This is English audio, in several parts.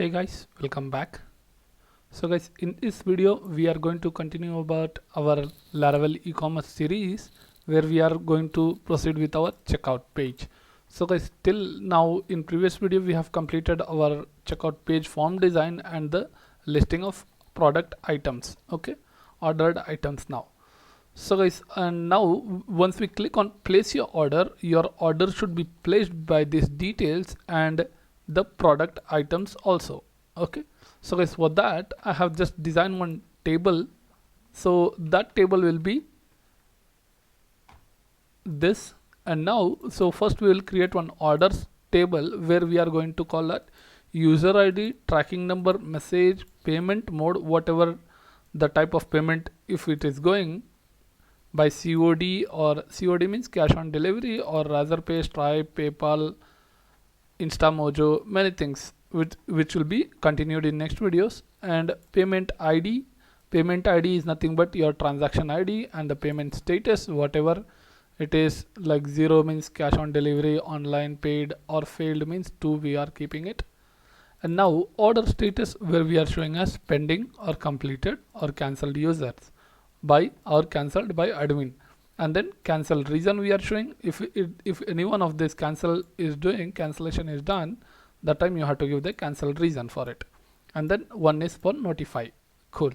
Hey guys, welcome back. So guys, in this video we are going to continue about our Laravel e-commerce series where we are going to proceed with our checkout page. So guys, till now in previous video we have completed our checkout page form design and the listing of product items, okay, ordered items now. So guys, and now once we click on place your order should be placed by these details and the product items also. Okay, so guys, for that I have just designed one table. So that table will be this. And now, so first we will create one orders table where we are going to call that user ID, tracking number, message, payment mode, whatever the type of payment, if it is going by COD, or COD means cash on delivery, or Razorpay, Stripe, PayPal, InstaMojo, many things which will be continued in next videos. And payment ID is nothing but your transaction ID, and the payment status, whatever it is, like 0 means cash on delivery, online, paid, or failed means 2 we are keeping it. And now order status, where we are showing as pending or completed or cancelled users by or cancelled by admin. And then cancel reason we are showing, if any one of this cancellation is done, that time you have to give the cancel reason for it. And then one is for notify. Cool.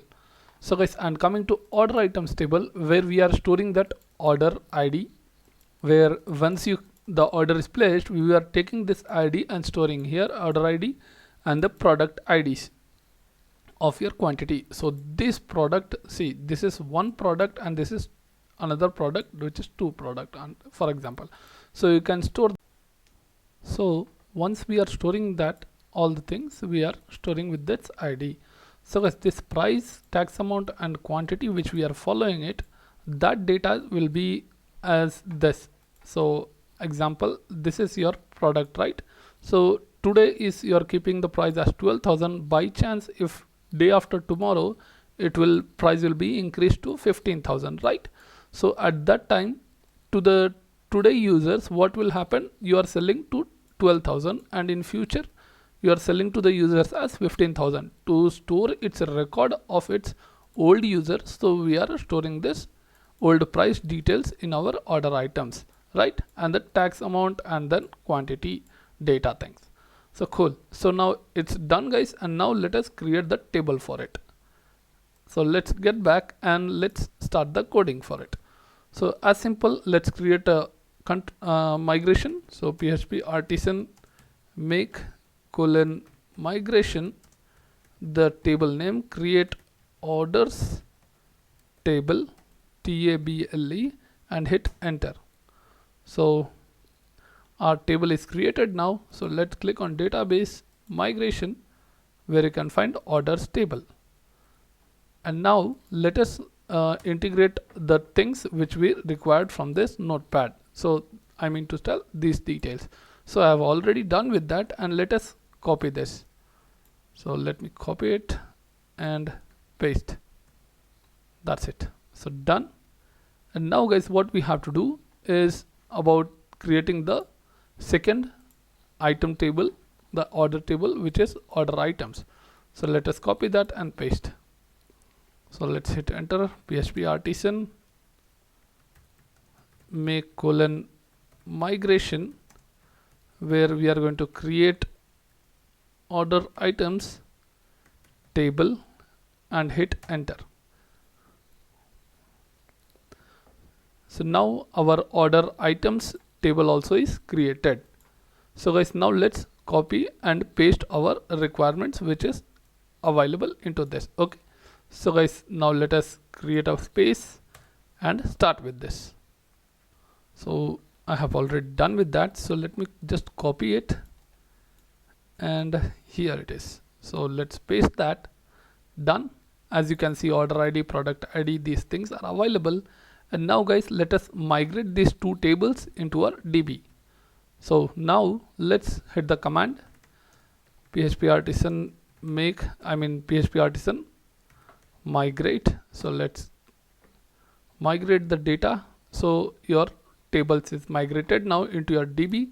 So guys, and coming to order items table, where we are storing that order ID, where once the order is placed, we are taking this ID and storing here order ID and the product IDs of your quantity. So this product, see, this is one product and this is another product, which is two product, and for example, so you can store. So once we are storing that, all the things we are storing with this ID. So guys, this price, tax amount, and quantity which we are following it, that data will be as this. So example, this is your product, right? So today is you're keeping the price as 12,000. By chance, if day after tomorrow price will be increased to 15,000, right? So at that time, to the today users, what will happen? You are selling to 12,000, and in future you are selling to the users as 15,000. To store its record of its old users, so we are storing this old price details in our order items, right? And the tax amount and then quantity data things. So cool. So now it's done, guys, and now let us create the table for it. So let's get back and let's start the coding for it. So as simple, let's create a migration. So PHP artisan make migration, the table name, create orders table, table, and hit enter. So our table is created now. So let's click on database migration, where you can find orders table. And now let us integrate the things which we required from this notepad. So I mean to tell these details. So I have already done with that, and let us copy this. So let me copy it and paste. That's it. So done. And now guys, what we have to do is about creating the second item table, the order table, which is order items. So let us copy that and paste. So let's hit enter. PHP artisan make migration, where we are going to create order items table and hit enter. So now our order items table also is created. So guys, now let's copy and paste our requirements which is available into this. Okay, so guys, now let us create a space and start with this. So I have already done with that, so let me just copy it, and here it is. So let's paste that. Done. As you can see, order ID, product ID, these things are available. And now guys, let us migrate these two tables into our DB. So now let's hit the command PHP artisan PHP artisan migrate. So let's migrate the data. So your tables is migrated now into your DB.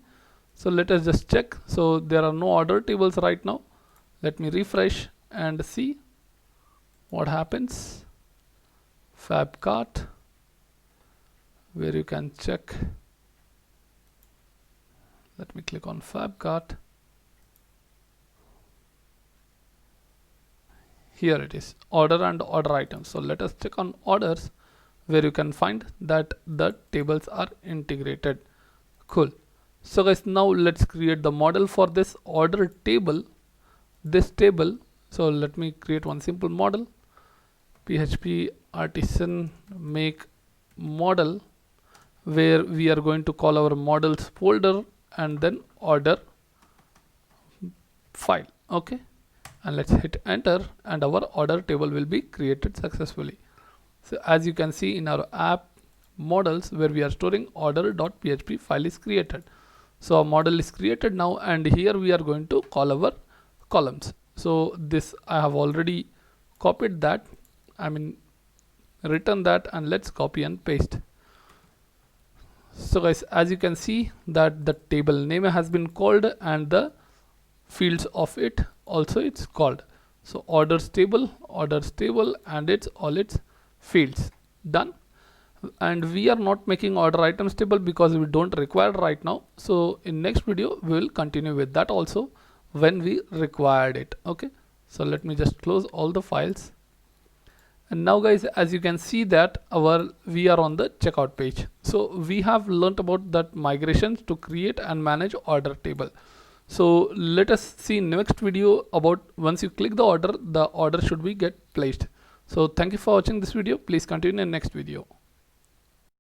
So let us just check. So there are no order tables right now. Let me refresh and see what happens. Fab cart, where you can check. Let me click on Fab cart. Here it is, order and order items. So let us check on orders, where you can find that the tables are integrated. Cool. So guys, now let's create the model for this order table. This table, so let me create one simple model. PHP artisan make model, where we are going to call our models folder and then order file. Okay, and let's hit enter, and our order table will be created successfully. So as you can see in our app models, where we are storing order.php file is created. So our model is created now, and here we are going to call our columns. So this I have already copied that, written that, and let's copy and paste. So guys, as you can see that the table name has been called and the fields of it also it's called. So orders table, and it's all its fields done. And we are not making order items table because we don't require right now. So in next video we will continue with that also when we required it. Okay, so let me just close all the files. And now guys, as you can see that we are on the checkout page. So we have learnt about that migrations to create and manage order table. So let us see in next video about once you click the order should be get placed. So thank you for watching this video. Please continue in next video.